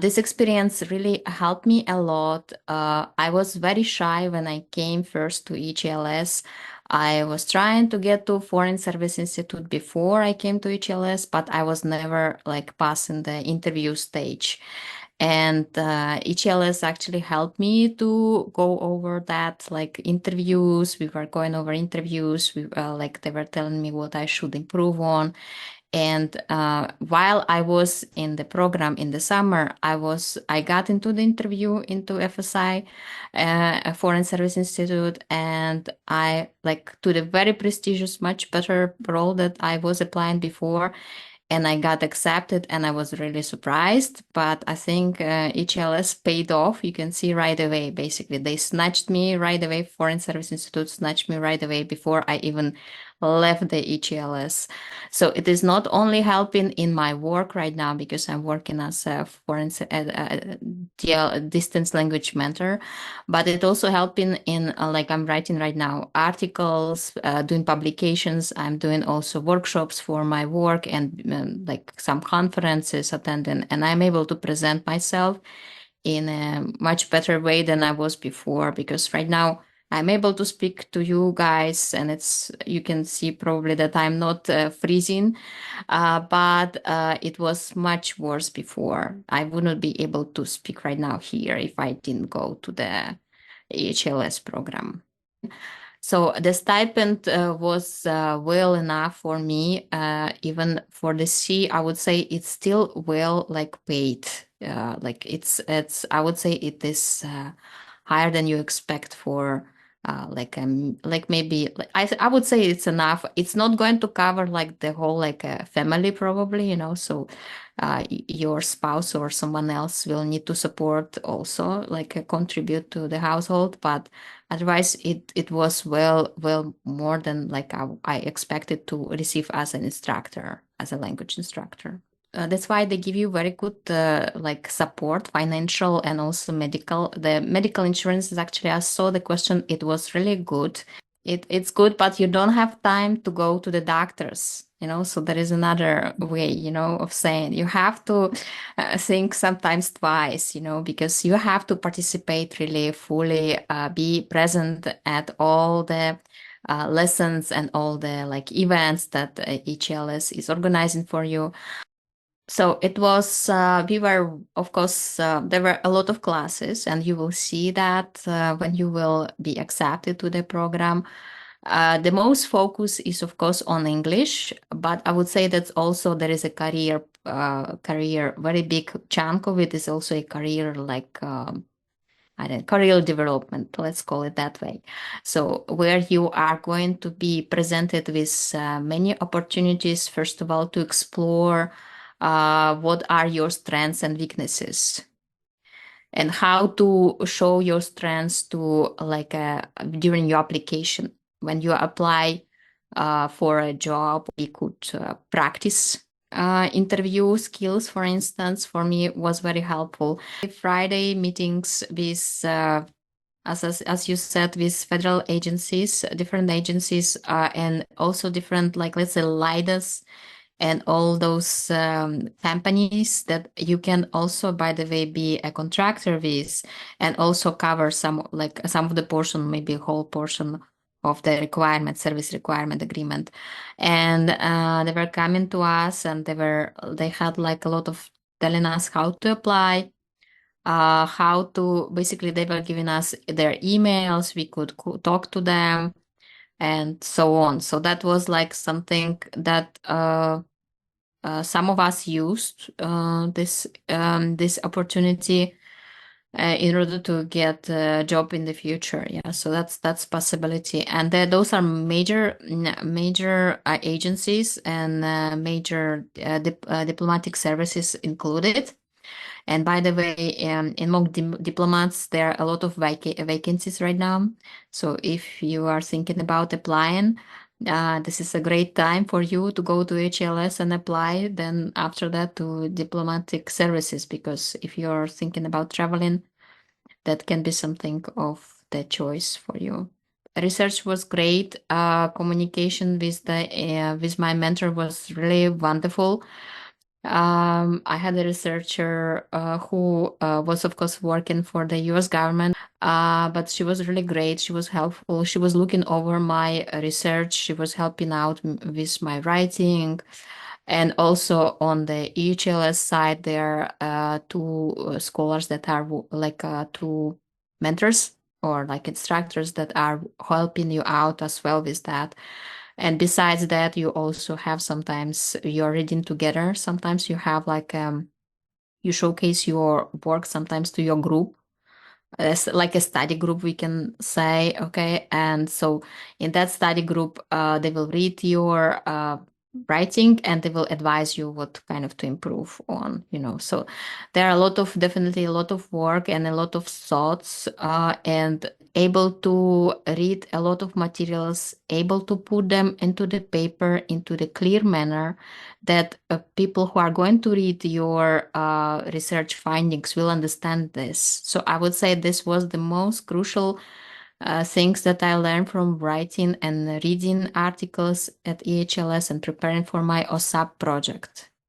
This experience really helped me a lot. I was very shy when I came first to EHLS. I was trying to get to Foreign Service Institute before I came to EHLS, but I was never like passing the interview stage. And EHLS actually helped me to go over that, like interviews. We were going over interviews. Like they were telling me what I should improve on. And while I was in the program in the summer, I got into the interview into FSI, a Foreign Service Institute, and I like to the very prestigious, much better role that I was applying before, and I got accepted, and I was really surprised. But I think EHLS paid off. You can see right away. Basically, they snatched me right away. Foreign Service Institute snatched me right away before I even left the EHLS. So it is not only helping in my work right now because I'm working as a distance language mentor, but it also helping in like I'm writing right now articles, doing publications. I'm doing also workshops for my work and like some conferences attending, and I'm able to present myself in a much better way than I was before, because right now I'm able to speak to you guys, and you can see probably that I'm not freezing, but it was much worse before. I wouldn't be able to speak right now here if I didn't go to the EHLS program. So the stipend was well enough for me. Even for the C, I would say it's still well like paid. Like it's I would say it is higher than you expect for like maybe like I would say it's enough. It's not going to cover like the whole like family probably, so your spouse or someone else will need to support also like contribute to the household, but otherwise it was well more than like I expected to receive as an instructor, as a language instructor. That's why they give you very good like support, financial and also medical. The medical insurance is actually, I saw the question, it was really good. It's good, but you don't have time to go to the doctors, so there is another way, of saying you have to think sometimes twice, because you have to participate really fully, be present at all the lessons and all the like events that EHLS is organizing for you. So it was, we were, of course, there were a lot of classes, and you will see that when you will be accepted to the program. The most focus is, of course, on English, but I would say that also there is a career, very big chunk of it is also a career like, I don't career development, let's call it that way. So where you are going to be presented with many opportunities, first of all, to explore what are your strengths and weaknesses, and how to show your strengths to like during your application. When you apply for a job, we could practice interview skills, for instance. For me was very helpful. Friday meetings with as you said, with federal agencies, different agencies, and also different, like, let's say, LIDAs and all those companies that you can also, by the way, be a contractor with, and also cover some of the portion, maybe a whole portion of the service requirement agreement. And they were coming to us, and they had like a lot of telling us how to apply, how to, basically they were giving us their emails, we could talk to them and so on. So that was like something that some of us used this opportunity in order to get a job in the future. Yeah, so that's possibility, and those are major agencies and major diplomatic services included. And by the way, in MOOC diplomats, there are a lot of vacancies right now. So if you are thinking about applying, this is a great time for you to go to HLS and apply. Then after that to diplomatic services, because if you're thinking about traveling, that can be something of the choice for you. Research was great. Communication with my mentor was really wonderful. I had a researcher who was, of course, working for the US government, but she was really great. She was helpful. She was looking over my research. She was helping out with my writing. And also on the EHLS side, there are two scholars that are like two mentors or like instructors that are helping you out as well with that. And besides that, you also have sometimes you're reading together. Sometimes you have like you showcase your work sometimes to your group as like a study group, we can say. Okay, and so in that study group they will read your writing and they will advise you what kind of to improve on, so there are a lot of definitely a lot of work and a lot of thoughts, and able to read a lot of materials, able to put them into the paper into the clear manner that people who are going to read your research findings will understand this. So I would say this was the most crucial things that I learned from writing and reading articles at EHLS and preparing for my OSAP project.